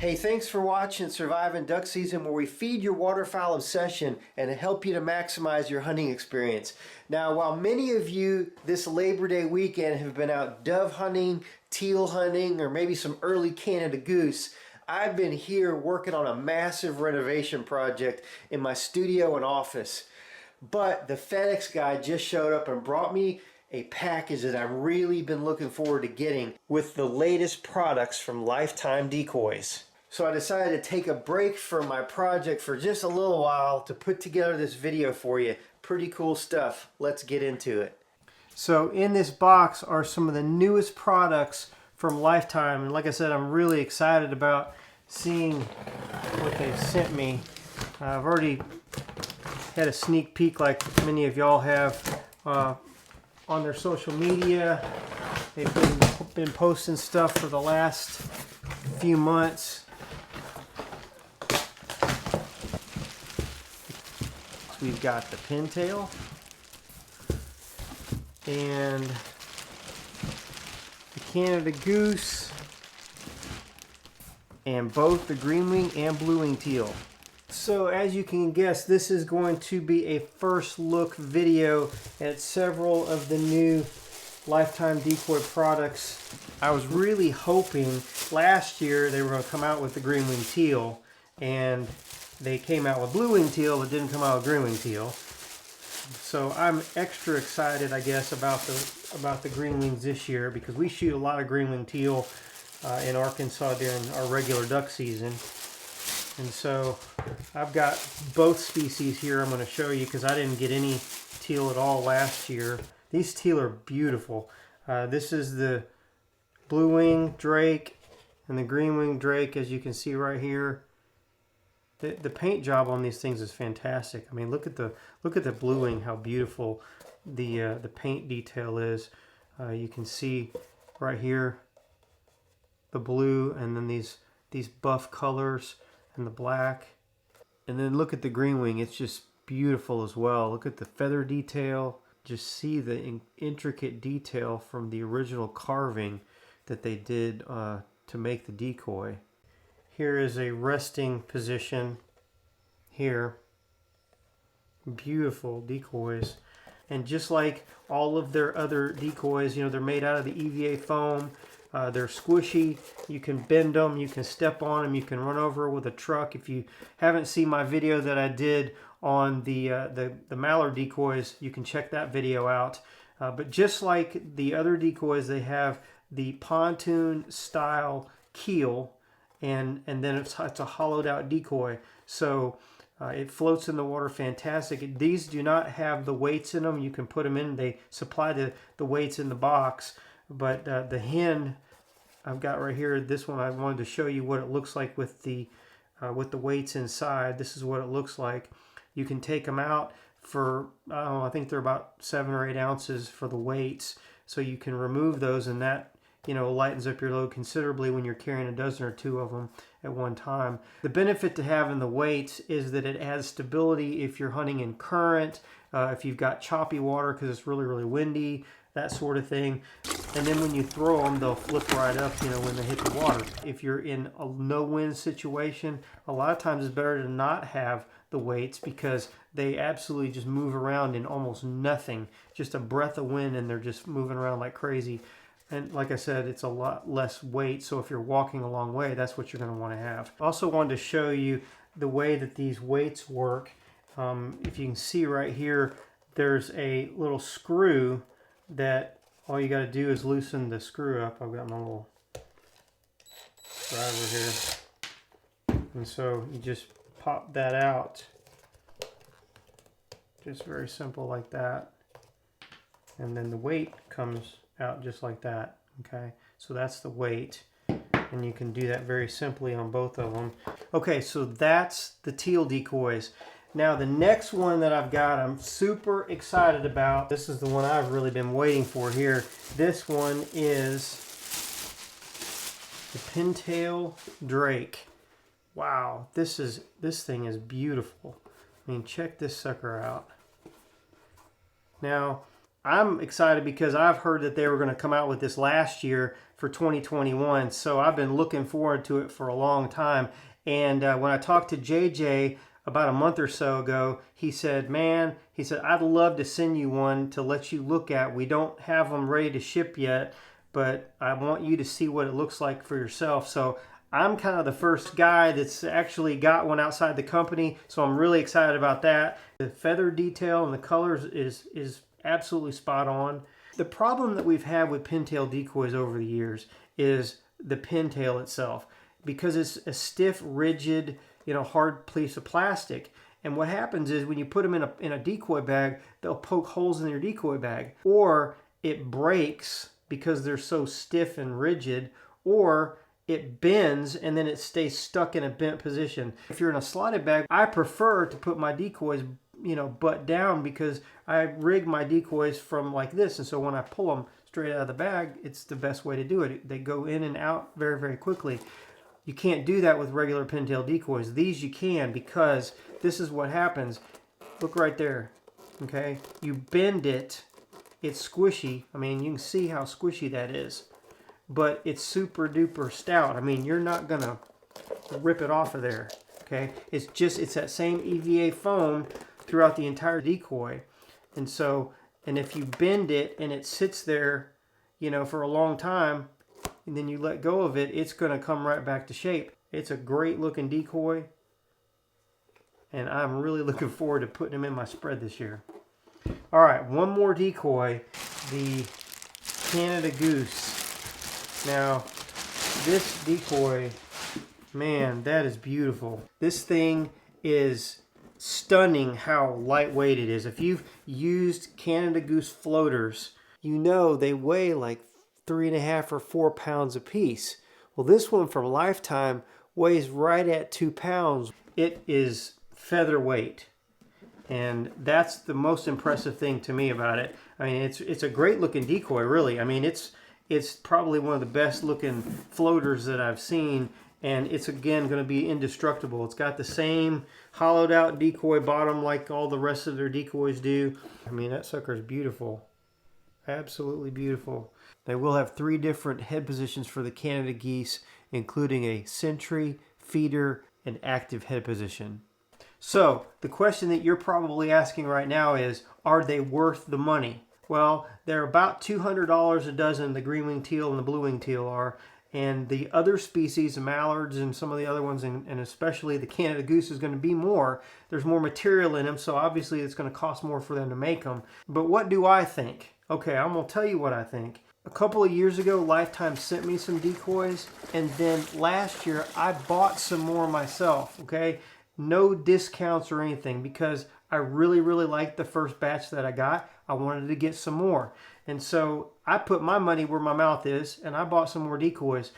Hey, thanks for watching Surviving Duck Season, where we feed your waterfowl obsession and help you to maximize your hunting experience. Now, while many of you this Labor Day weekend have been out dove hunting, teal hunting, or maybe some early Canada goose, I've been here working on a massive renovation project in my studio and office. But the FedEx guy just showed up and brought me a package that I've really been looking forward to getting with the latest products from Lifetime Decoys. So I decided to take a break from my project for just a little while to put together this video for you. Pretty cool stuff. Let's get into it. So in this box are some of the newest products from Lifetime, and like I said, I'm really excited about seeing what they've sent me. I've already had a sneak peek, like many of y'all have, on their social media. They've been posting stuff for the last few months. We've got the Pintail and the Canada Goose and both the Greenwing and Bluewing Teal. So as you can guess, this is going to be a first look video at several of the new Lifetime Decoy products. I was really hoping last year they were going to come out with the Greenwing Teal, and they came out with Bluewing Teal but didn't come out with Greenwing Teal. So I'm extra excited, I guess, about the Greenwings this year, because we shoot a lot of Greenwing Teal in Arkansas during our regular duck season. And so I've got both species here I'm going to show you, because I didn't get any teal at all last year. These teal are beautiful. This is the Bluewing Drake and the Greenwing Drake, as you can see right here. The paint job on these things is fantastic. I mean, look at the Bluewing, how beautiful the paint detail is. You can see right here the blue, and then these buff colors and the black. And then look at the Greenwing, it's just beautiful as well. Look at the feather detail. Just see the intricate detail from the original carving that they did to make the decoy. Here is a resting position here. Beautiful decoys. And just like all of their other decoys, you know, they're made out of the EVA foam. They're squishy. You can bend them, you can step on them, you can run over with a truck. If you haven't seen my video that I did on the mallard decoys, you can check that video out. But just like the other decoys, they have the pontoon style keel, and then it's a hollowed out decoy, so it floats in the water fantastic. These do not have the weights in them. You can put them in. They supply the weights in the box, but the hen I've got right here, this one, I wanted to show you what it looks like with the weights inside. This is what it looks like. You can take them out for, I don't know, I think they're about 7 or 8 ounces for the weights, so you can remove those, and that, you know, lightens up your load considerably when you're carrying a dozen or two of them at one time. The benefit to having the weights is that it adds stability if you're hunting in current, if you've got choppy water because it's really, really windy, that sort of thing. And then when you throw them, they'll flip right up, you know, when they hit the water. If you're in a no-wind situation, a lot of times it's better to not have the weights, because they absolutely just move around in almost nothing. Just a breath of wind and they're just moving around like crazy. And like I said, it's a lot less weight, so if you're walking a long way, that's what you're going to want to have. I also wanted to show you the way that these weights work. If you can see right here, there's a little screw that all you got to do is loosen the screw up. I've got my little driver here. And so you just pop that out. Just very simple like that. And then the weight comes out just like that. Okay, so that's the weight, and you can do that very simply on both of them. Okay, so that's the teal decoys. Now the next one that I've got, I'm super excited about. This is the one I've really been waiting for here. This one is the Pintail Drake. Wow, this thing is beautiful. I mean, check this sucker out. Now I'm excited because I've heard that they were going to come out with this last year for 2021. So I've been looking forward to it for a long time. And when I talked to JJ about a month or so ago, he said, man, he said, I'd love to send you one to let you look at. We don't have them ready to ship yet, but I want you to see what it looks like for yourself. So I'm kind of the first guy that's actually got one outside the company, so I'm really excited about that. The feather detail and the colors is absolutely spot on. The problem that we've had with pintail decoys over the years is the pintail itself, because it's a stiff, rigid, hard piece of plastic. And what happens is when you put them in a decoy bag, they'll poke holes in your decoy bag, or it breaks because they're so stiff and rigid, or it bends and then it stays stuck in a bent position. If you're in a slotted bag, I prefer to put my decoys, butt down, because I rig my decoys from like this. And so when I pull them straight out of the bag, it's the best way to do it. They go in and out very, very quickly. You can't do that with regular pintail decoys. These you can, because this is what happens. Look right there, okay? You bend it, it's squishy. I mean, you can see how squishy that is. But it's super duper stout. I mean, you're not gonna rip it off of there, okay? It's that same EVA foam throughout the entire decoy. And if you bend it and it sits there, for a long time, and then you let go of it, it's gonna come right back to shape. It's a great looking decoy, and I'm really looking forward to putting them in my spread this year. All right, one more decoy, the Canada Goose. Now, this decoy, man, that is beautiful. This thing is stunning how lightweight it is. If you've used Canada Goose floaters, they weigh like 3.5 or 4 pounds a piece. Well, this one from Lifetime weighs right at 2 pounds. It is featherweight, and that's the most impressive thing to me about it. I mean, it's a great looking decoy, really. I mean, it's probably one of the best looking floaters that I've seen, and it's again going to be indestructible. It's got the same hollowed out decoy bottom like all the rest of their decoys do. I mean, that sucker's beautiful. Absolutely beautiful. They will have 3 different head positions for the Canada geese, including a sentry, feeder, and active head position. So the question that you're probably asking right now is, are they worth the money? Well, they're about $200 a dozen, the Greenwing Teal and the Bluewing Teal are. And the other species, the mallards and some of the other ones, and especially the Canada Goose, is going to be more. There's more material in them, so obviously it's going to cost more for them to make them. But what do I think? Okay, I'm going to tell you what I think. A couple of years ago, Lifetime sent me some decoys, and then last year I bought some more myself, okay? No discounts or anything, because I really, really liked the first batch that I got. I wanted to get some more. And so I put my money where my mouth is, and I bought some more decoys.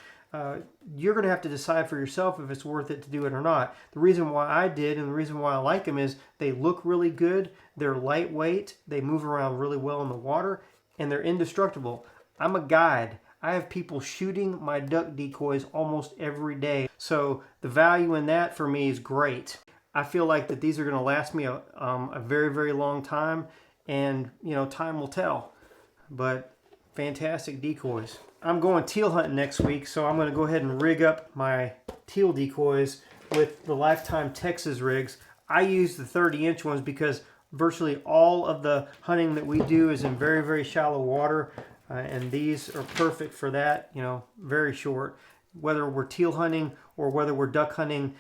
You're going to have to decide for yourself if it's worth it to do it or not. The reason why I did, and the reason why I like them, is they look really good, they're lightweight, they move around really well in the water, and they're indestructible. I'm a guide. I have people shooting my duck decoys almost every day. So the value in that for me is great. I feel like that these are going to last me a very, very long time, and time will tell. But fantastic decoys. I'm going teal hunting next week, so I'm going to go ahead and rig up my teal decoys with the Lifetime Texas rigs. I use the 30-inch ones because virtually all of the hunting that we do is in very, very shallow water, and these are perfect for that, very short. Whether we're teal hunting or whether we're duck hunting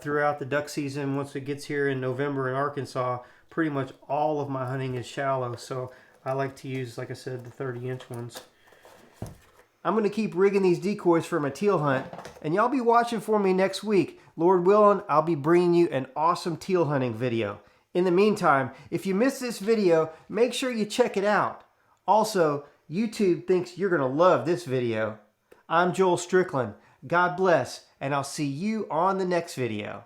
throughout the duck season, once it gets here in November in Arkansas, pretty much all of my hunting is shallow, so I like to use, like I said, the 30-inch ones. I'm going to keep rigging these decoys for my teal hunt, and y'all be watching for me next week. Lord willing, I'll be bringing you an awesome teal hunting video. In the meantime, if you missed this video, make sure you check it out. Also, YouTube thinks you're going to love this video. I'm Joel Strickland. God bless, and I'll see you on the next video.